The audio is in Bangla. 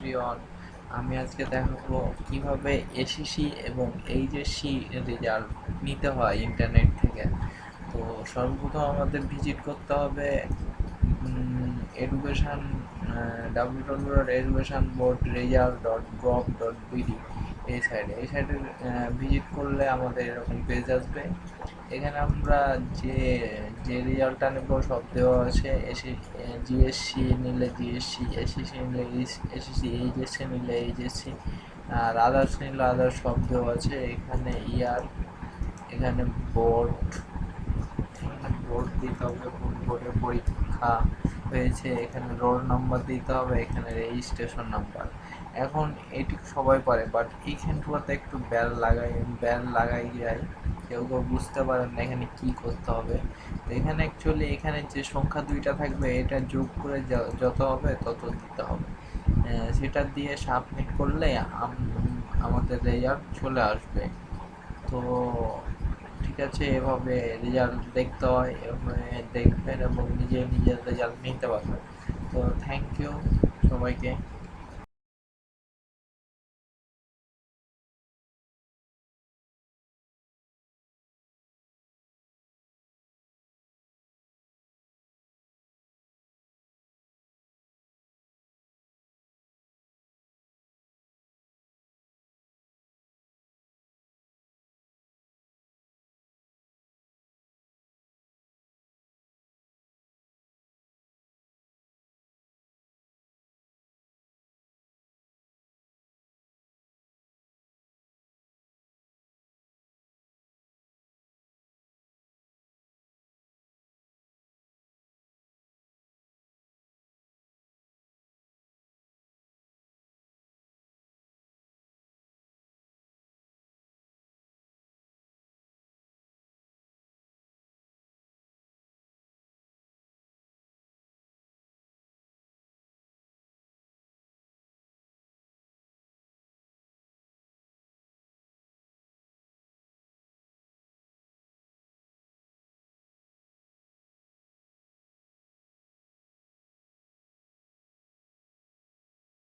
এভরিওয়ান, আমি আজকে দেখাবো কিভাবে এসএসসি এবং এইচএসসি রেজাল্ট নিতে হয় ইন্টারনেট থেকে। তো সর্বপ্রথম আমাদের ভিজিট করতে হবে এডুকেশান www.educationboardresult.gov.bd এই সাইটে ভিজিট করলে আমাদের এরকম পেজ আসবে। এখানে আমরা যে যে রেজাল্টটা নেব সব দেওয়া আছে। জিএসসি নিলে জিএসসি, এসএসসি নিলে এসএসসি, এইচএসসি নিলে এইচএসসি, আর আদার্স নিলে আদার্স সব দেওয়া আছে। এখানে ইয়ার, এখানে বোর্ড, এখানে বোর্ড দিতে হবে, কোন বোর্ডে পরীক্ষা হয়েছে, এখানে রোল নাম্বার দিতে হবে, এখানে রেজিস্ট্রেশন নাম্বার। এখন এটি সবাই পারে, বাট এইখানটাতে একটু ব্যাল লাগাই যায়, কেউ কেউ বুঝতে পারেন না এখানে কি করতে হবে। তো এখানে অ্যাকচুয়ালি এখানে যে সংখ্যা দুইটা থাকবে এটা যোগ করে যত হবে তত দিতে হবে। সেটা দিয়ে সাবমিট করলে আমাদের রেজাল্ট চলে আসবে। তো ঠিক আছে, এভাবে রেজাল্ট দেখতে হয়, এভাবে দেখবেন এবং নিজের রেজাল্ট নিতে পারবেন। তো থ্যাংক ইউ সবাইকে।